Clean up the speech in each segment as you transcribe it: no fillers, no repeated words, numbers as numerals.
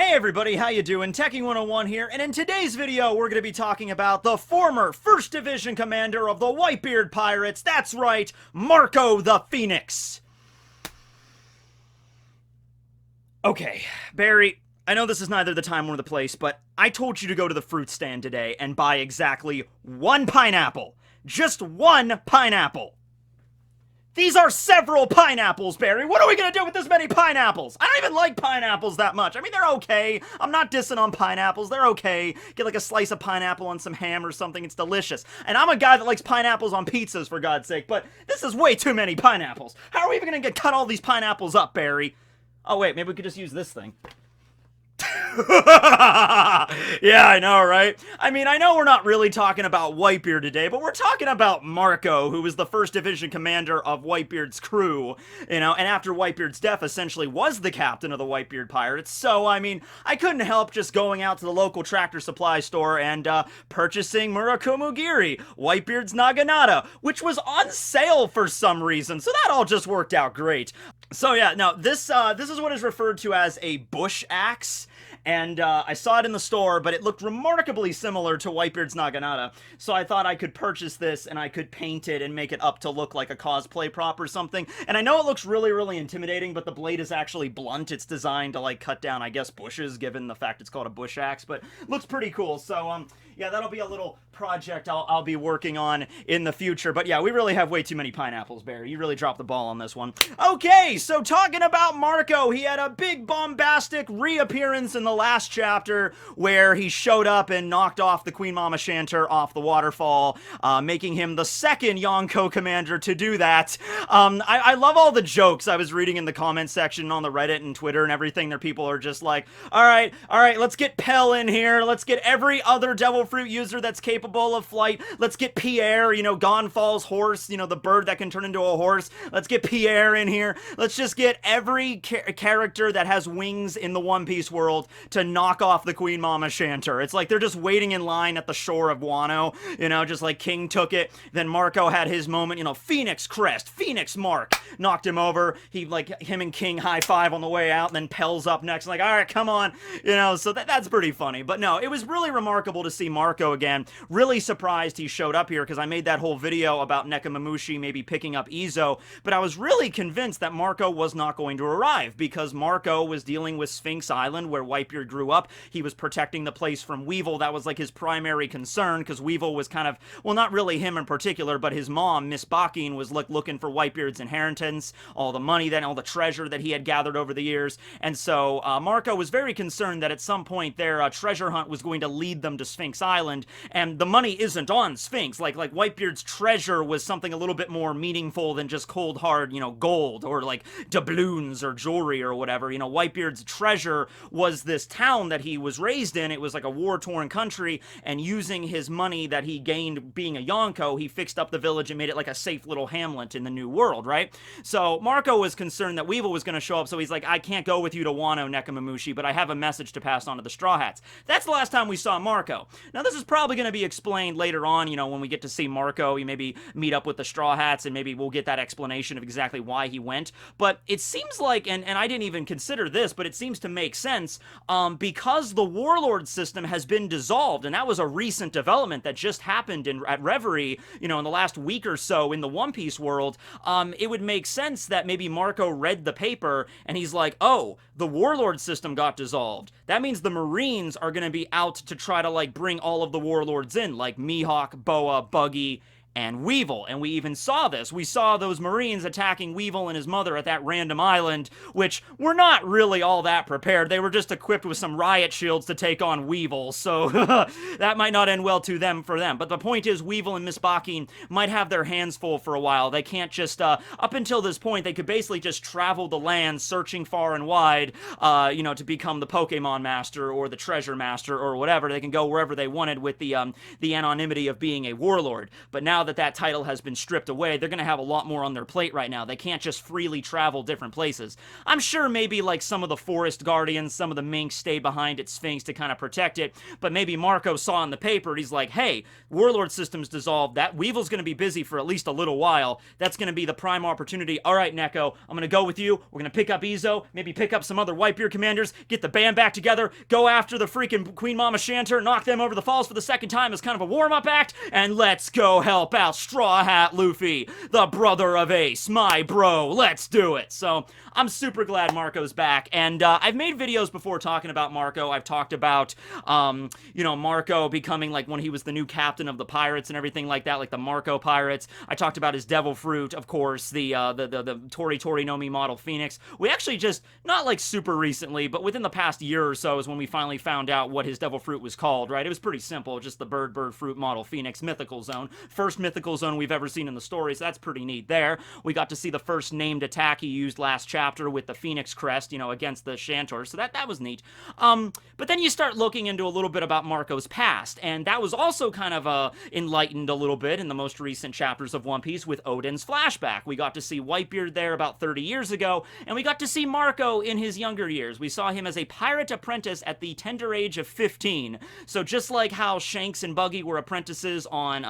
Hey everybody, how you doing? Teching 101 here, and in today's video we're going to be talking about the former 1st Division commander of the Whitebeard Pirates. That's right, Marco the Phoenix. Okay, Barry, I know this is neither the time nor the place, but I told you to go to the fruit stand today and buy exactly one pineapple. Just one pineapple. These are several pineapples, Barry. What are we gonna do with this many pineapples? I don't even like pineapples that much. I mean, they're okay. I'm not dissing on pineapples. They're okay. Get like a slice of pineapple on some ham or something. It's delicious. And I'm a guy that likes pineapples on pizzas, for God's sake. But this is way too many pineapples. How are we even gonna cut all these pineapples up, Barry? Oh, wait. Maybe we could just use this thing. Yeah, I know, right? I mean, I know we're not really talking about Whitebeard today, but we're talking about Marco, who was the 1st Division commander of Whitebeard's crew, and after Whitebeard's death, essentially was the captain of the Whitebeard Pirates. So, I mean, I couldn't help just going out to the local tractor supply store and purchasing Murakumo Giri, Whitebeard's Naginata, which was on sale for some reason, so that all just worked out great. So yeah, now this is what is referred to as a bush axe. And I saw it in the store, but it looked remarkably similar to Whitebeard's Naginata. So I thought I could purchase this and I could paint it and make it up to look like a cosplay prop or something. And I know it looks really, really intimidating, but the blade is actually blunt. It's designed to like cut down, I guess, bushes, given the fact it's called a bush axe. But looks pretty cool. So yeah, that'll be a little project I'll be working on in the future. But yeah, we really have way too many pineapples, Barry. You really dropped the ball on this one. Okay, so talking about Marco, he had a big bombastic reappearance in the last chapter where he showed up and knocked off the Queen Mama Shanter off the waterfall, making him the 2nd Yonko commander to do that. I love all the jokes I was reading in the comment section on the Reddit and Twitter and everything. There people are just like, all right, let's get Pell in here. Let's get every other Devil Fruit user that's capable of flight. Let's get Pierre, Gonfal's horse, the bird that can turn into a horse. Let's get Pierre in here. Let's just get every character that has wings in the One Piece world to knock off the Queen Mama Shanter. It's like they're just waiting in line at the shore of Wano, just like King took it. Then Marco had his moment, Phoenix Crest, Phoenix Mark, knocked him over. Him and King high five on the way out, and then Pell's up next, like, all right, come on, so that's pretty funny. But no, it was really remarkable to see Marco again. Really surprised he showed up here, because I made that whole video about Nekomamushi maybe picking up Izo, but I was really convinced that Marco was not going to arrive, because Marco was dealing with Sphinx Island, where Whitebeard grew up. He was protecting the place from Weevil. That was like his primary concern, because Weevil was kind of, well, not really him in particular, but his mom, Miss Bakin, was looking for Whitebeard's inheritance, all the money, all the treasure that he had gathered over the years. And so Marco was very concerned that at some point their treasure hunt was going to lead them to Sphinx Island, and the money isn't on Sphinx. Like Whitebeard's treasure was something a little bit more meaningful than just cold hard, gold, or like doubloons or jewelry or whatever. Whitebeard's treasure was this town that he was raised in. It was like a war-torn country, and using his money that he gained being a Yonko, he fixed up the village and made it like a safe little hamlet in the new world, right? So Marco was concerned that Weevil was going to show up, so he's like, I can't go with you to Wano, Nekomamushi, but I have a message to pass on to the Straw Hats. That's the last time we saw Marco. Now, this is probably going to be explained later on, when we get to see Marco, you maybe meet up with the Straw Hats, and maybe we'll get that explanation of exactly why he went. But it seems like, and I didn't even consider this, but it seems to make sense, because the Warlord system has been dissolved, and that was a recent development that just happened at Reverie, in the last week or so in the One Piece world. It would make sense that maybe Marco read the paper, and he's like, oh, the Warlord system got dissolved. That means the Marines are going to be out to try to, like, bring all of the Warlords in, like Mihawk, Boa, Buggy, and Weevil. And we even saw this. We saw those Marines attacking Weevil and his mother at that random island, which were not really all that prepared. They were just equipped with some riot shields to take on Weevil, so that might not end well for them. But the point is, Weevil and Miss Bakin might have their hands full for a while. They can't just, up until this point, they could basically just travel the land searching far and wide, to become the Pokemon Master or the Treasure Master or whatever. They can go wherever they wanted with the anonymity of being a warlord. But now now that that title has been stripped away, they're going to have a lot more on their plate right now. They can't just freely travel different places. I'm sure maybe like some of the forest guardians, some of the minks stay behind at Sphinx to kind of protect it, but maybe Marco saw in the paper, he's like, hey, Warlord system's dissolved, that Weevil's going to be busy for at least a little while, that's going to be the prime opportunity. All right, Neko, I'm going to go with you, we're going to pick up Izo, maybe pick up some other Whitebeard commanders, get the band back together, go after the freaking Queen Mama Shantor, knock them over the falls for the second time as kind of a warm-up act, and let's go help out Straw Hat Luffy, the brother of Ace, my bro, let's do it. So I'm super glad Marco's back, and I've made videos before talking about Marco. I've talked about, Marco becoming like when he was the new captain of the pirates and everything like that, like the Marco Pirates. I talked about his Devil Fruit, of course, the Tori Tori no Mi model Phoenix. We actually just, not like super recently, but within the past year or so is when we finally found out what his Devil Fruit was called, right? It was pretty simple, just the Bird Fruit model Phoenix Mythical Zone. First Mythical Zone we've ever seen in the story, so that's pretty neat there. We got to see the first named attack he used last chapter with the Phoenix Crest, against the Shantor, so that was neat. But then you start looking into a little bit about Marco's past, and that was also kind of enlightened a little bit in the most recent chapters of One Piece with Oden's flashback. We got to see Whitebeard there about 30 years ago, and we got to see Marco in his younger years. We saw him as a pirate apprentice at the tender age of 15. So just like how Shanks and Buggy were apprentices on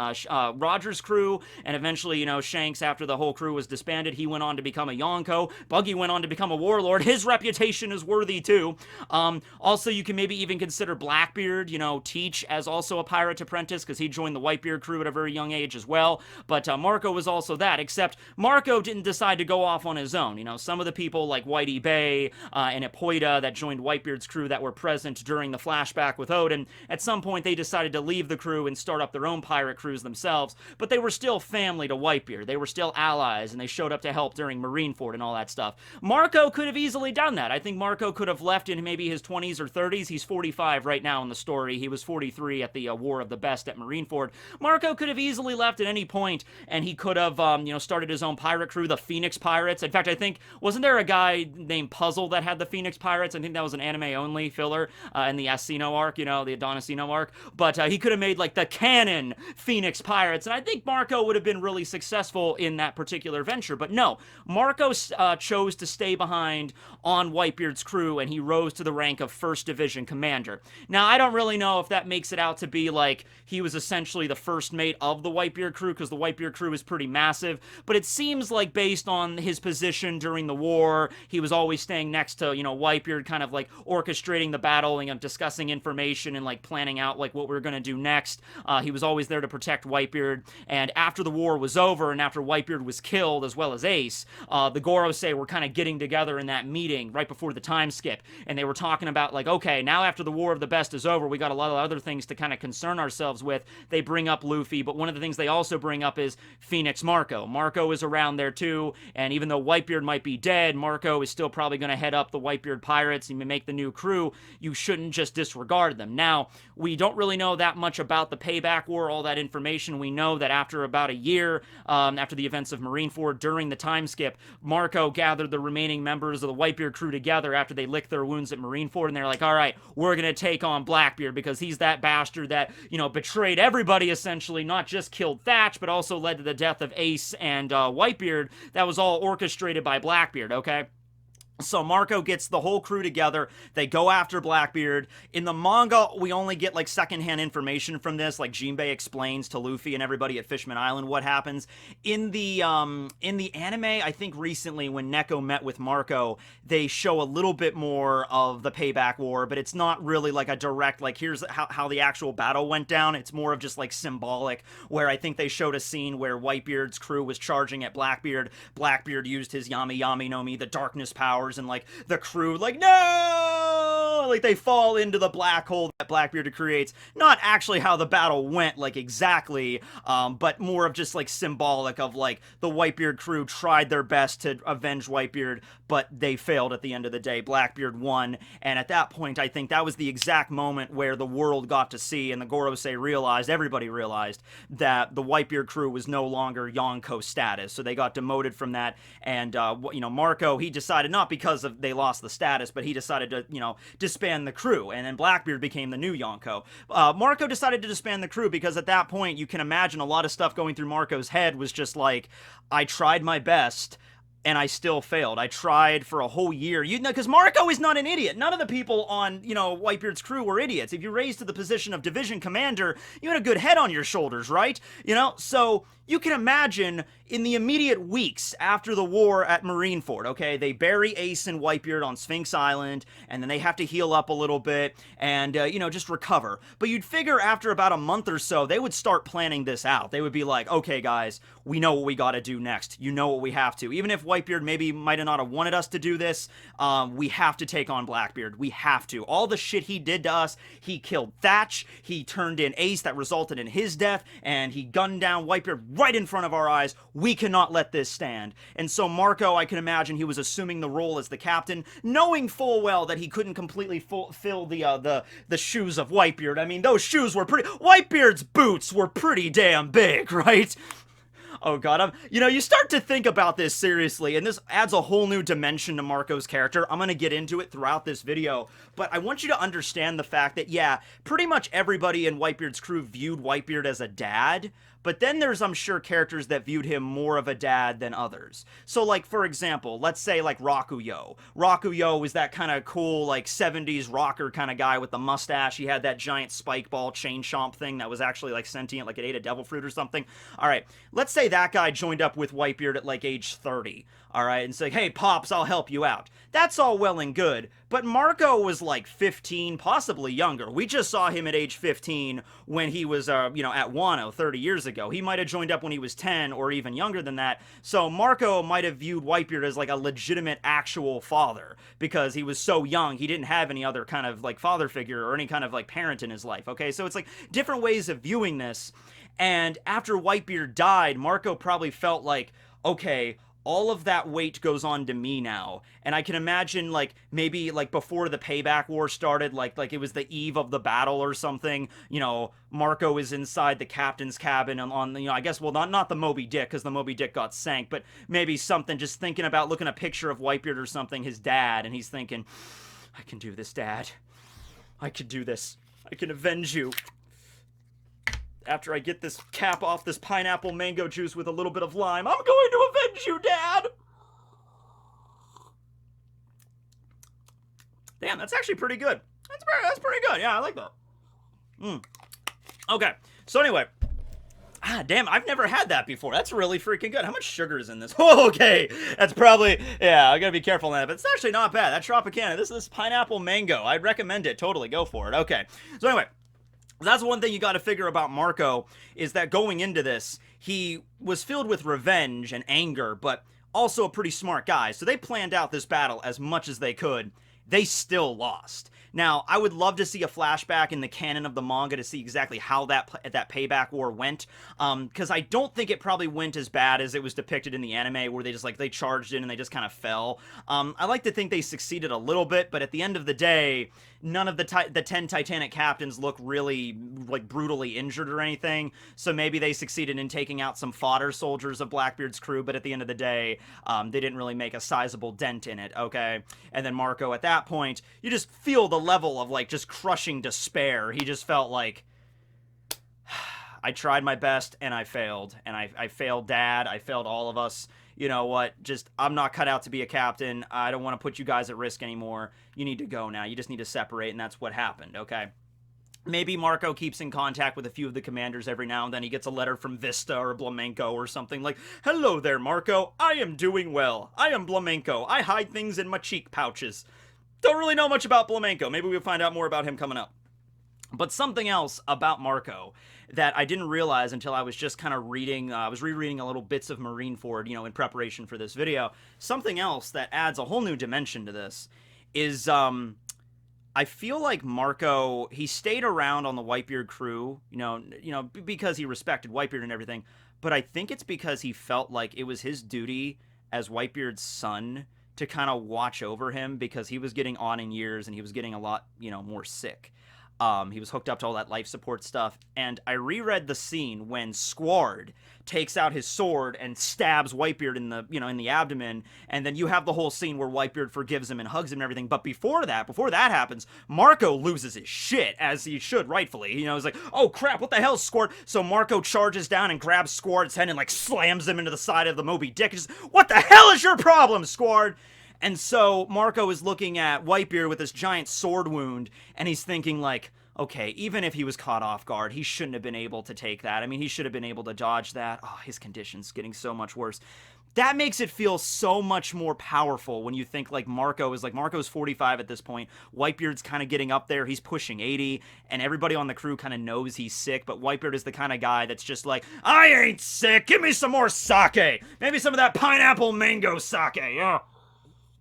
Roger's crew, and eventually, Shanks, after the whole crew was disbanded, he went on to become a Yonko. Buggy went on to become a warlord. His reputation is worthy too. Also, you can maybe even consider Blackbeard, Teach as also a pirate apprentice, because he joined the Whitebeard crew at a very young age as well. But Marco was also that, except Marco didn't decide to go off on his own. Some of the people like Whitey Bay and Epoida that joined Whitebeard's crew that were present during the flashback with Oden, at some point they decided to leave the crew and start up their own pirate crews themselves, but they were still family to Whitebeard. They were still allies, and they showed up to help during Marineford and all that stuff. Marco could have easily done that. I think Marco could have left in maybe his 20s or 30s. He's 45 right now in the story. He was 43 at the War of the Best at Marineford. Marco could have easily left at any point, and he could have, started his own pirate crew, the Phoenix Pirates. In fact, I think, wasn't there a guy named Puzzle that had the Phoenix Pirates? I think that was an anime-only filler in the Asino arc, the Adonisino arc. But he could have made, like, the canon Phoenix Pirates, and I think Marco would have been really successful in that particular venture. But no, Marco chose to stay behind on Whitebeard's crew, and he rose to the rank of First Division Commander. Now, I don't really know if that makes it out to be like he was essentially the first mate of the Whitebeard crew, because the Whitebeard crew is pretty massive, but it seems like based on his position during the war, he was always staying next to, Whitebeard, kind of like orchestrating the battle and discussing information and like planning out like what we were going to do next. He was always there to protect Whitebeard, and after the war was over and after Whitebeard was killed, as well as Ace, the Gorosei were kind of getting together in that meeting right before the time skip, and they were talking about like, okay, now after the War of the Best is over, we got a lot of other things to kind of concern ourselves with. They bring up Luffy, but one of the things they also bring up is Phoenix Marco. Marco is around there too, and even though Whitebeard might be dead, Marco is still probably going to head up the Whitebeard Pirates and make the new crew. You shouldn't just disregard them. Now, we don't really know that much about the Payback War, all that information. We know that after about a year, after the events of Marineford, during the time skip, Marco gathered the remaining members of the Whitebeard crew together after they licked their wounds at Marineford, and they're like, all right, we're going to take on Blackbeard, because he's that bastard that, betrayed everybody, essentially, not just killed Thatch, but also led to the death of Ace and Whitebeard. That was all orchestrated by Blackbeard, okay? So Marco gets the whole crew together. They go after Blackbeard. In the manga, we only get like secondhand information from this. Like Jinbei explains to Luffy and everybody at Fishman Island what happens. In the anime, I think recently when Neko met with Marco, they show a little bit more of the Payback War, but it's not really like a direct, like here's how the actual battle went down. It's more of just like symbolic, where I think they showed a scene where Whitebeard's crew was charging at Blackbeard. Blackbeard used his Yami Yami no Mi, the darkness powers, and like the crew like no, like they fall into the black hole that Blackbeard creates. Not actually how the battle went like exactly, but more of just like symbolic of like the Whitebeard crew tried their best to avenge Whitebeard, but they failed at the end of the day. Blackbeard won, and at that point I think that was the exact moment where the world got to see and the Gorosei realized, everybody realized, that the Whitebeard crew was no longer Yonko status. So they got demoted from that, and Marco, he decided, not because of they lost the status, but he decided to, disband the crew, and then Blackbeard became and the new Yonko. Marco decided to disband the crew because at that point, you can imagine a lot of stuff going through Marco's head was just like, I tried my best, and I still failed. I tried for a whole year. You know, because Marco is not an idiot. None of the people on, Whitebeard's crew were idiots. If you're raised to the position of division commander, you had a good head on your shoulders, right? So you can imagine in the immediate weeks after the war at Marineford, okay, they bury Ace and Whitebeard on Sphinx Island, and then they have to heal up a little bit and, just recover. But you'd figure after about a month or so, they would start planning this out. They would be like, okay, guys, we know what we got to do next. You know what we have to. Even if Whitebeard maybe might have not have wanted us to do this, we have to take on Blackbeard. We have to. All the shit he did to us, he killed Thatch, he turned in Ace that resulted in his death, and he gunned down Whitebeard right in front of our eyes. We cannot let this stand. And so Marco, I can imagine he was assuming the role as the captain, knowing full well that he couldn't completely fill the shoes of Whitebeard. I mean, those shoes were Whitebeard's boots were pretty damn big, right? Oh god, you start to think about this seriously, and this adds a whole new dimension to Marco's character. I'm gonna get into it throughout this video, but I want you to understand the fact that, yeah, pretty much everybody in Whitebeard's crew viewed Whitebeard as a dad, but then there's, I'm sure, characters that viewed him more of a dad than others. So, like, for example, let's say, like, Rakuyo. Rakuyo was that kind of cool, like, 70s rocker kind of guy with the mustache. He had that giant spike ball chain chomp thing that was actually, like, sentient, like it ate a devil fruit or something. All right, let's say that guy joined up with Whitebeard at, like, age 30. All right, and say, hey, Pops, I'll help you out. That's all well and good, but Marco was like 15, possibly younger. We just saw him at age 15 when he was, at Wano 30 years ago. He might have joined up when he was 10 or even younger than that. So Marco might have viewed Whitebeard as like a legitimate actual father because he was so young. He didn't have any other kind of like father figure or any kind of like parent in his life. Okay, so it's like different ways of viewing this. And after Whitebeard died, Marco probably felt like, okay, all of that weight goes on to me now. And I can imagine, like, maybe, like, before the Payback War started, like it was the eve of the battle or something, Marco is inside the captain's cabin on I guess, well, not the Moby Dick, because the Moby Dick got sank, but maybe something, just thinking about looking at a picture of Whitebeard or something, his dad, and he's thinking, I can do this, Dad. I can do this. I can avenge you. After I get this cap off this pineapple mango juice with a little bit of lime, I'm going to avenge you, Dad! Damn, that's actually pretty good. That's pretty good. Yeah, I like that. Okay, so anyway. Damn, I've never had that before. That's really freaking good. How much sugar is in this? Oh, okay, that's probably, yeah, I gotta be careful on that, but it's actually not bad. That Tropicana, this pineapple mango, I'd recommend it. Totally, go for it. Okay, so anyway. That's one thing you got to figure about Marco, is that going into this, he was filled with revenge and anger, but also a pretty smart guy. So they planned out this battle as much as they could. They still lost. Now, I would love to see a flashback in the canon of the manga to see exactly how that Payback War went, because I don't think it probably went as bad as it was depicted in the anime, where they charged in and they just kind of fell. I like to think they succeeded a little bit, but at the end of the day, none of the 10 Titanic captains look really, like, brutally injured or anything, so maybe they succeeded in taking out some fodder soldiers of Blackbeard's crew, but at the end of the day, they didn't really make a sizable dent in it, okay? And then Marco, at that point, you just feel the level of, like, just crushing despair. He just felt like, I tried my best, and I failed. And I failed Dad, I failed all of us. You know what, I'm not cut out to be a captain. I don't want to put you guys at risk anymore. You need to go now. You just need to separate, and that's what happened, okay? Maybe Marco keeps in contact with a few of the commanders every now and then. He gets a letter from Vista or Blamenco or something like, hello there, Marco. I am doing well. I am Blamenco. I hide things in my cheek pouches. Don't really know much about Blamenco. Maybe we'll find out more about him coming up. But something else about Marco that I didn't realize until I was just kind of reading, I was rereading a little bits of Marineford, in preparation for this video. Something else that adds a whole new dimension to this is, I feel like Marco, he stayed around on the Whitebeard crew, because he respected Whitebeard and everything, but I think it's because he felt like it was his duty as Whitebeard's son to kind of watch over him, because he was getting on in years and he was getting a lot, more sick. He was hooked up to all that life support stuff, and I reread the scene when Squard takes out his sword and stabs Whitebeard in the, in the abdomen, and then you have the whole scene where Whitebeard forgives him and hugs him and everything. But before that happens, Marco loses his shit, as he should rightfully. He's like, oh crap, what the hell, Squard? So Marco charges down and grabs Squard's head and like slams him into the side of the Moby Dick. Just, what the hell is your problem, Squard? And so Marco is looking at Whitebeard with this giant sword wound, and he's thinking like, okay, even if he was caught off guard, he shouldn't have been able to take that. I mean, he should have been able to dodge that. Oh, his condition's getting so much worse. That makes it feel so much more powerful when you think like Marco's 45 at this point. Whitebeard's kind of getting up there. He's pushing 80, and everybody on the crew kind of knows he's sick, but Whitebeard is the kind of guy that's just like, I ain't sick. Give me some more sake. Maybe some of that pineapple mango sake.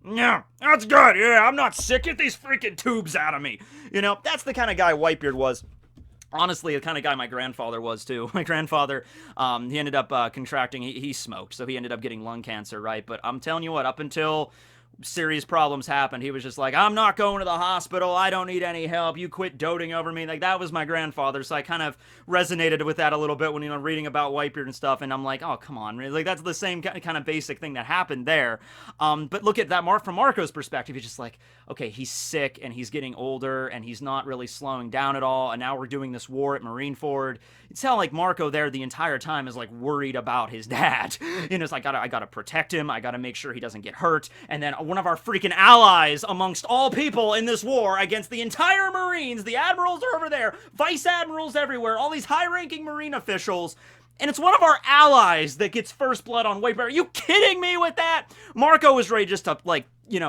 Yeah, that's good. Yeah, I'm not sick. Get these freaking tubes out of me. That's the kind of guy Whitebeard was. Honestly, the kind of guy my grandfather was, too. My grandfather, he ended up contracting, he smoked, so he ended up getting lung cancer, right? But I'm telling you what, up until serious problems happened, he was just like, I'm not going to the hospital, I don't need any help, you quit doting over me. Like, that was my grandfather, so I kind of resonated with that a little bit when, reading about Whitebeard and stuff, and I'm like, oh, come on, like, that's the same kind of basic thing that happened there. But look at that, from Marco's perspective, he's just like, okay, he's sick, and he's getting older, and he's not really slowing down at all, and now we're doing this war at Marineford. It's how, like, Marco there the entire time is, like, worried about his dad. It's like, I gotta protect him, I gotta make sure he doesn't get hurt, and then one of our freaking allies amongst all people in this war against the entire Marines, the admirals are over there, vice admirals everywhere, all these high-ranking Marine officials, and it's one of our allies that gets first blood on Whitebeard. Are you kidding me with that? Marco was ready just to, like,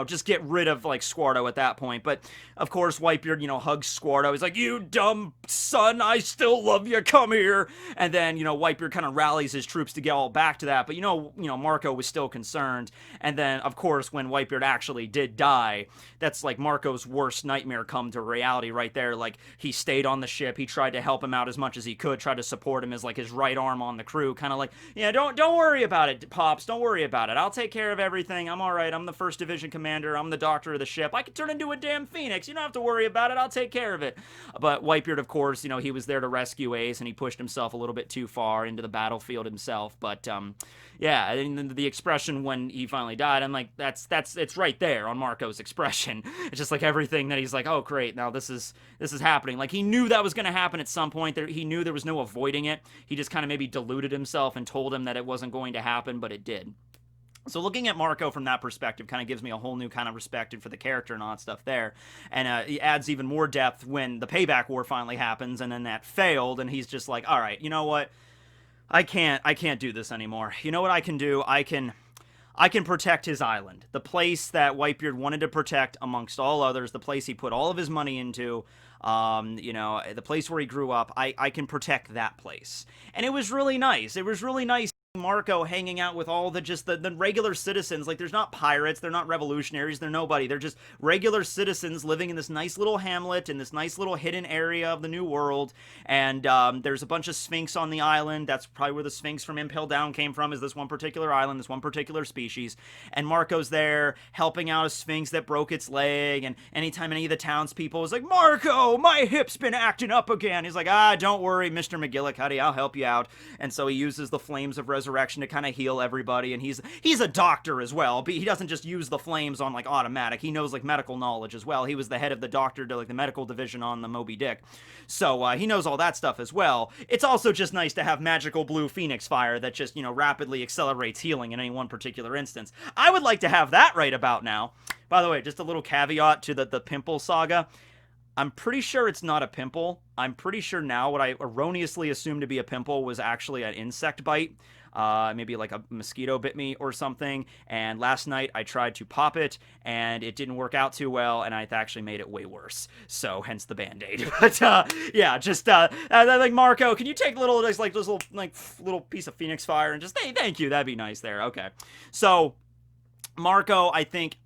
just get rid of, like, Squardo at that point. But, of course, Whitebeard, hugs Squardo. He's like, you dumb son, I still love you, come here. And then, Whitebeard kind of rallies his troops to get all back to that. But, Marco was still concerned. And then, of course, when Whitebeard actually did die, that's, like, Marco's worst nightmare come to reality right there. Like, he stayed on the ship. He tried to help him out as much as he could, tried to support him as, like, his right arm on the crew. Kind of like, yeah, don't worry about it, Pops. Don't worry about it. I'll take care of everything. I'm all right. I'm the 1st Division commander. I'm the doctor of the ship. I can turn into a damn phoenix. You don't have to worry about it. I'll take care of it. But Whitebeard, of course, he was there to rescue Ace, and he pushed himself a little bit too far into the battlefield himself. But yeah, and the expression when he finally died, I'm like, it's right there on Marco's expression. It's just like everything that he's like, oh great, now this is happening. Like, he knew that was going to happen at some point. He knew there was no avoiding it. He just kind of maybe deluded himself and told him that it wasn't going to happen, but it did. So looking at Marco from that perspective kind of gives me a whole new kind of respect for the character and all that stuff there. And it adds even more depth when the Payback War finally happens, and then that failed, and he's just like, all right, you know what? I can't do this anymore. You know what I can do? I can protect his island. The place that Whitebeard wanted to protect amongst all others, the place he put all of his money into, the place where he grew up, I can protect that place. And it was really nice. It was really nice Marco hanging out with all the regular citizens. Like, there's not pirates, they're not revolutionaries, they're nobody. They're just regular citizens living in this nice little hamlet in this nice little hidden area of the New World. And there's a bunch of Sphinx on the island. That's probably where the Sphinx from Impel Down came from, is this one particular island, this one particular species. And Marco's there helping out a Sphinx that broke its leg. And anytime any of the townspeople was like, Marco, my hip's been acting up again, he's like, don't worry, Mr. McGillicuddy, I'll help you out. And so he uses the flames of resurrection to kind of heal everybody, and he's a doctor as well, but he doesn't just use the flames on, like, automatic. He knows, like, medical knowledge as well. He was the head of the doctor to, like, the medical division on the Moby Dick, so he knows all that stuff as well. It's also just nice to have magical blue phoenix fire that just, rapidly accelerates healing in any one particular instance. I would like to have that right about now. By the way, just a little caveat to the pimple saga. I'm pretty sure it's not a pimple. I'm pretty sure now what I erroneously assumed to be a pimple was actually an insect bite. Maybe like a mosquito bit me or something, and last night I tried to pop it, and it didn't work out too well, and I actually made it way worse, so hence the Band-Aid. But, yeah, just, like, Marco, can you take this little piece of Phoenix Fire and just, hey, thank you, that'd be nice there, okay. So, Marco, I think,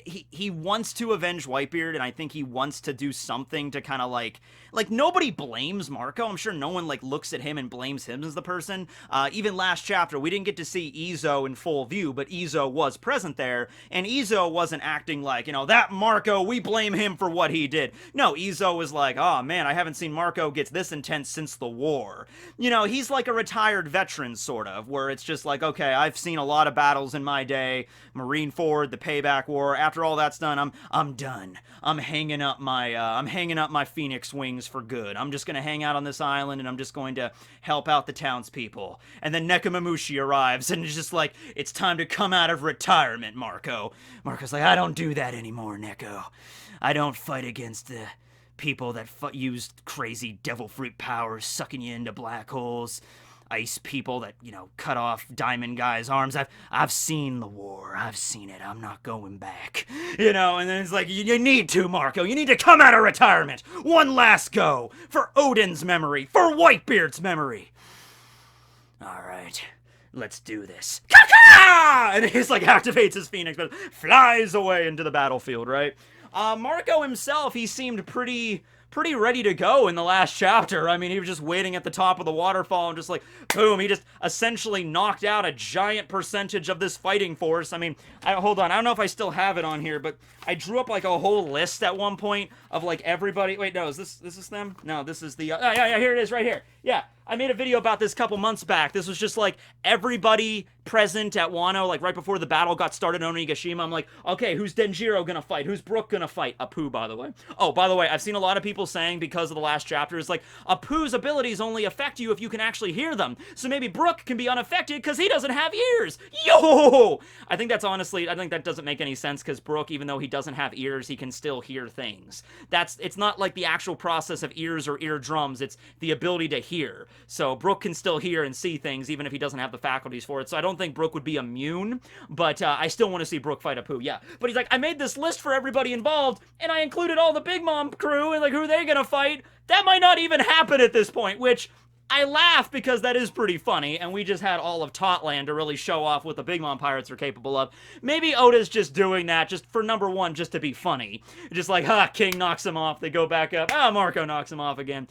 he wants to avenge Whitebeard, and I think he wants to do something to kind of like nobody blames Marco. I'm sure no one like looks at him and blames him as the person. Even last chapter, we didn't get to see Izo in full view, but Izo was present there, and Izo wasn't acting like, that Marco, we blame him for what he did. No, Izo was like, oh man, I haven't seen Marco get this intense since the war. He's like a retired veteran sort of, where it's just like, okay, I've seen a lot of battles in my day, Marineford, the Payback War. After all that's done, I'm done. I'm hanging up my Phoenix wings for good. I'm just gonna hang out on this island, and I'm just going to help out the townspeople. And then Nekomamushi arrives, and it's just like, it's time to come out of retirement, Marco. Marco's like, I don't do that anymore, Neko. I don't fight against the people that use crazy devil fruit powers, sucking you into black holes. Ice people that, cut off Diamond Guy's arms. I've seen the war. I've seen it. I'm not going back. And then it's like, you need to, Marco. You need to come out of retirement. One last go. For Odin's memory. For Whitebeard's memory. All right. Let's do this. Kaka! And he's like, activates his Phoenix, but flies away into the battlefield, right? Marco himself, he seemed pretty ready to go in the last chapter. I mean, he was just waiting at the top of the waterfall and just like, boom, he just essentially knocked out a giant percentage of this fighting force. I mean, hold on, I don't know if I still have it on here, but I drew up like a whole list at one point of like everybody. Wait, no, is this them? No, this is the, yeah, here it is right here. Yeah, I made a video about this a couple months back. This was just like everybody present at Wano, like right before the battle got started on Onigashima. I'm like, okay, who's Denjiro gonna fight? Who's Brook gonna fight? Apu, by the way. Oh, by the way, I've seen a lot of people saying because of the last chapter is like, Apu's abilities only affect you if you can actually hear them. So maybe Brook can be unaffected because he doesn't have ears. Yo! I think that doesn't make any sense because Brook, even though he doesn't have ears, he can still hear things. It's not like the actual process of ears or eardrums, it's the ability to hear. So Brook can still hear and see things even if he doesn't have the faculties for it. So I don't think Brook would be immune, but I still want to see Brook fight Apu, yeah. But he's like, I made this list for everybody involved, and I included all the Big Mom crew, and like, who are they gonna fight? That might not even happen at this point, which I laugh because that is pretty funny, and we just had all of Totland to really show off what the Big Mom Pirates are capable of. Maybe Oda's just doing that just for number one, just to be funny. Just like, King knocks him off, they go back up, Marco knocks him off again.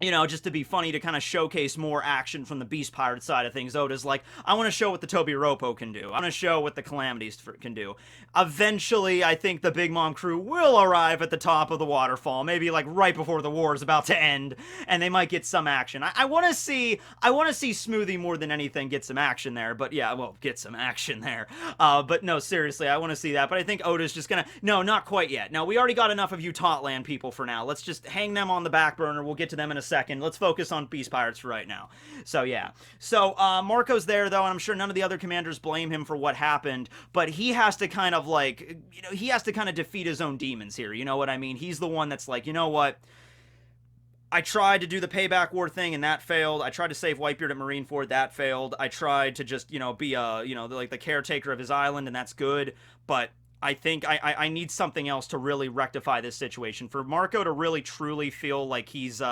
Just to be funny, to kind of showcase more action from the Beast Pirate side of things. Oda's like, I want to show what the Tobiropo can do. I want to show what the Calamities can do. Eventually, I think the Big Mom crew will arrive at the top of the waterfall, maybe like right before the war is about to end, and they might get some action. I want to see Smoothie more than anything get some action there, but yeah, well, get some action there. But no, seriously, I want to see that, but I think Oda's just gonna, no, not quite yet. No, we already got enough of you Totland people for now. Let's just hang them on the back burner. We'll get to them in a second. Let's focus on Beast Pirates for right now. So yeah. So Marco's there though, and I'm sure none of the other commanders blame him for what happened, but he has to kind of like, he has to kind of defeat his own demons here. You know what I mean? He's the one that's like, you know what? I tried to do the Payback War thing, and that failed. I tried to save Whitebeard at Marineford, that failed. I tried to just, be like the caretaker of his island, and that's good, but I think I need something else to really rectify this situation. For Marco to really truly feel like he's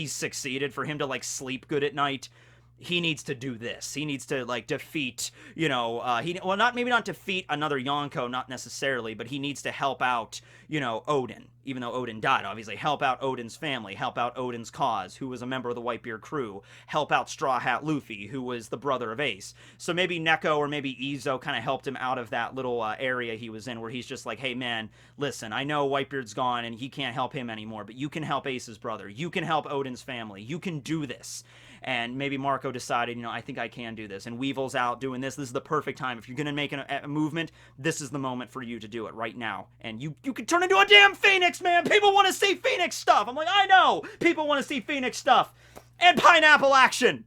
succeeded, for him to like sleep good at night, he needs to do this. He needs to like defeat, maybe not defeat another Yonko, not necessarily, but he needs to help out, Odin. Even though Odin died, obviously, help out Odin's family, help out Odin's cause, who was a member of the Whitebeard crew, help out Straw Hat Luffy, who was the brother of Ace. So maybe Neko or maybe Izo kind of helped him out of that little area he was in, where he's just like, hey man, listen, I know Whitebeard's gone and he can't help him anymore, but you can help Ace's brother, you can help Odin's family, you can do this. And maybe Marco decided, I think I can do this. And Weevil's out doing this. This is the perfect time. If you're going to make a movement, this is the moment for you to do it right now. And you could turn into a damn Phoenix, man. People want to see Phoenix stuff. I'm like, I know. People want to see Phoenix stuff. And pineapple action.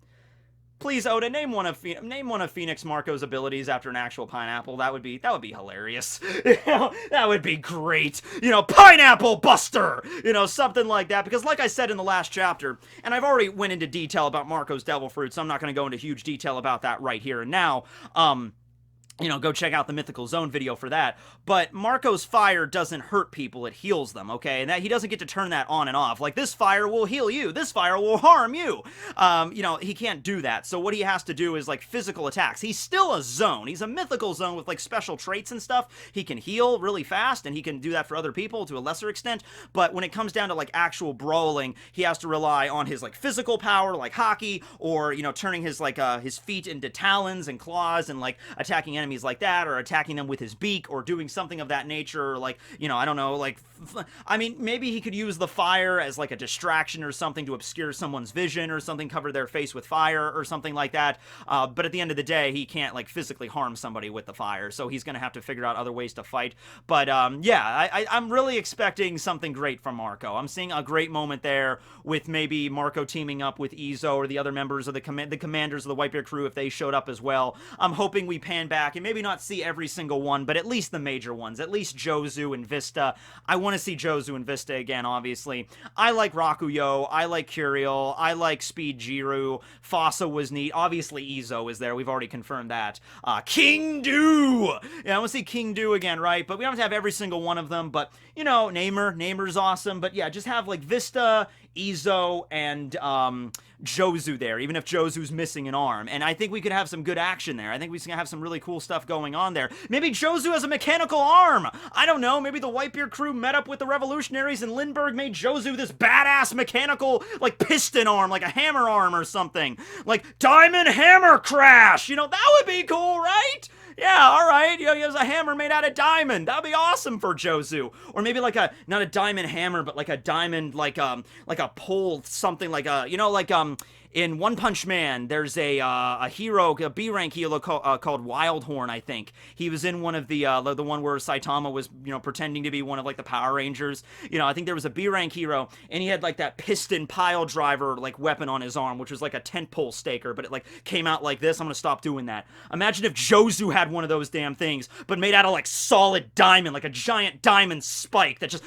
Please, Oda, name one of Phoenix Marco's abilities after an actual pineapple. That would be hilarious. That would be great. Pineapple Buster. Something like that. Because like I said in the last chapter, and I've already went into detail about Marco's Devil Fruit, so I'm not going to go into huge detail about that right here and now. go check out the Mythical Zone video for that. But Marco's fire doesn't hurt people, it heals them, okay? And that he doesn't get to turn that on and off. Like, this fire will heal you, this fire will harm you. He can't do that. So what he has to do is, like, physical attacks. He's still a zone. He's a Mythical Zone with, like, special traits and stuff. He can heal really fast, and he can do that for other people to a lesser extent. But when it comes down to, like, actual brawling, he has to rely on his, like, physical power, like hockey, or, turning his, like, his feet into talons and claws and, like, attacking enemies like that, or attacking them with his beak, or doing something of that nature, or like, I don't know, like, I mean, maybe he could use the fire as like a distraction or something to obscure someone's vision or something, cover their face with fire or something like that, but at the end of the day, he can't like physically harm somebody with the fire, so he's gonna have to figure out other ways to fight. But I'm really expecting something great from Marco. I'm seeing a great moment there with maybe Marco teaming up with Izo or the other members of the commanders of the Whitebeard crew if they showed up as well. I'm hoping we pan back and maybe not see every single one, but at least the major ones, at least Jozu and Vista. I want to see Jozu and Vista again, obviously. I like Rakuyo, I like Curiel, I like Speed Jiru, Fossa was neat, obviously Izo is there, we've already confirmed that. King Du! Yeah, I want to see King Du again, right? But we don't have to have every single one of them, but, Namer's awesome, but yeah, just have, like, Vista, Izo, and, Jozu there, even if Jozu's missing an arm. And I think we could have some good action there. I think we can have some really cool stuff going on there. Maybe Jozu has a mechanical arm! I don't know, maybe the Whitebeard crew met up with the revolutionaries and Lindbergh made Jozu this badass mechanical, like, piston arm, like a hammer arm or something. Like, Diamond Hammer Crash! That would be cool, right? Yeah, alright, he has a hammer made out of diamond. That'd be awesome for Jozu. Or maybe like not a diamond hammer, but like a diamond, like a pole, something like in One Punch Man, there's a hero, a B-rank hero called Wildhorn, I think. He was in one of the one where Saitama was, pretending to be one of, like, the Power Rangers. I think there was a B-rank hero, and he had, like, that piston pile driver, like, weapon on his arm, which was, like, a tent pole staker, but it, like, came out like this. I'm gonna stop doing that. Imagine if Jozu had one of those damn things, but made out of, like, solid diamond, like a giant diamond spike that just,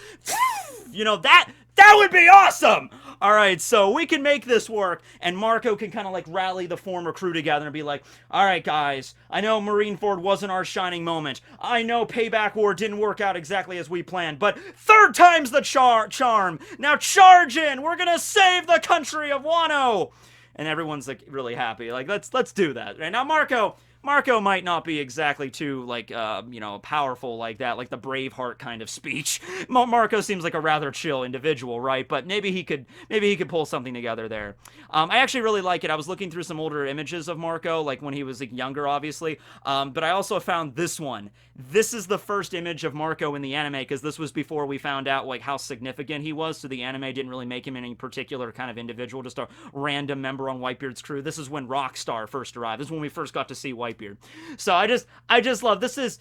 that would be awesome! Alright, so we can make this work, and Marco can kind of, like, rally the former crew together and be like, alright, guys, I know Marineford wasn't our shining moment. I know Payback War didn't work out exactly as we planned, but third time's the charm! Now charge in! We're gonna save the country of Wano! And everyone's, like, really happy. Like, let's do that. Right now, Marco might not be exactly too, like, powerful like that, like the Braveheart kind of speech. Marco seems like a rather chill individual, right? But maybe he could pull something together there. I actually really like it. I was looking through some older images of Marco, like when he was, like, younger, obviously. But I also found this one. This is the first image of Marco in the anime, because this was before we found out, like, how significant he was, so the anime didn't really make him any particular kind of individual, just a random member on Whitebeard's crew. This is when Rockstar first arrived. This is when we first got to see Whitebeard. So I just love, this is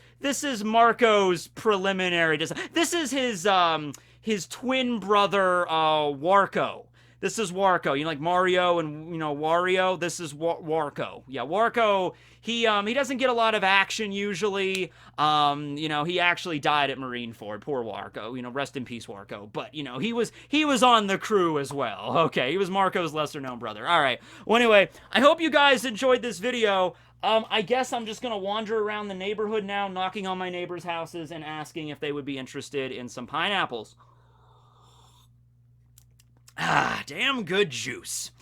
Marco's preliminary design. This is his twin brother, Warco. This is Warco. Like Mario and, Wario? This is Warco. Yeah, Warco, he doesn't get a lot of action usually. He actually died at Marineford. Poor Warco. Rest in peace, Warco. But, he was on the crew as well. Okay, he was Marco's lesser-known brother. Alright. Well, anyway, I hope you guys enjoyed this video. I guess I'm just gonna wander around the neighborhood now, knocking on my neighbors' houses and asking if they would be interested in some pineapples. Ah, damn good juice.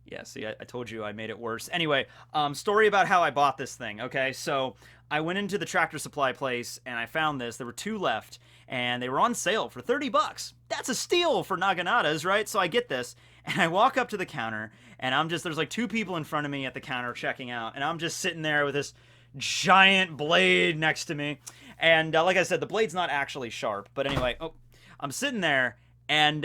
Yeah, see, I told you I made it worse. Anyway, story about how I bought this thing, okay? So, I went into the Tractor Supply place, and I found this. There were 2 left, and they were on sale for 30 bucks. That's a steal for Naganatas, right? So I get this, and I walk up to the counter, and there's like 2 people in front of me at the counter checking out, and I'm just sitting there with this giant blade next to me. And like I said, the blade's not actually sharp, but anyway, I'm sitting there, and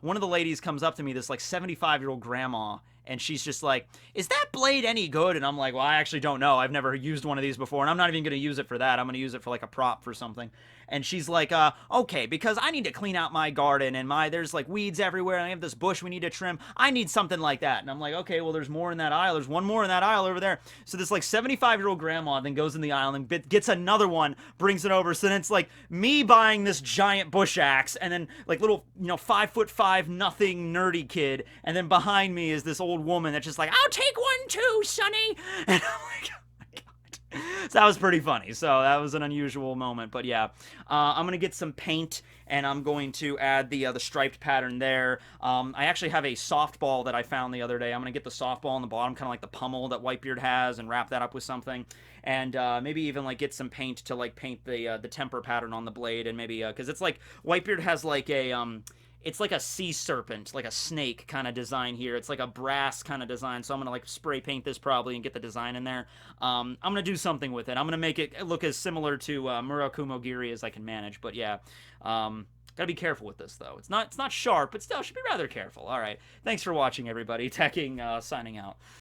one of the ladies comes up to me, this like 75-year-old grandma, and she's just like, is that blade any good? And I'm like, well, I actually don't know. I've never used one of these before, and I'm not even going to use it for that. I'm going to use it for like a prop for something. And she's like, okay, because I need to clean out my garden, and there's like weeds everywhere, and I have this bush we need to trim. I need something like that. And I'm like, okay, well, there's more in that aisle. There's one more in that aisle over there. So this like 75-year-old grandma then goes in the aisle and gets another one, brings it over. So then it's like me buying this giant bush axe, and then like little, 5'5" nothing nerdy kid, and then behind me is this old woman that's just like, I'll take one too, sonny. And I'm like, So that was pretty funny. So that was an unusual moment, but yeah, I'm gonna get some paint and I'm going to add the striped pattern there. I actually have a softball that I found the other day. I'm gonna get the softball on the bottom, kind of like the pummel that Whitebeard has, and wrap that up with something, and maybe even like get some paint to like paint the temper pattern on the blade, and maybe because it's like Whitebeard has like a it's like a sea serpent, like a snake kind of design here. It's like a brass kind of design. So I'm gonna like spray paint this probably and get the design in there. I'm gonna do something with it. I'm gonna make it look as similar to Murakumo Giri as I can manage. But yeah, gotta be careful with this though. It's not sharp, but still should be rather careful. All right, thanks for watching, everybody. Teching signing out.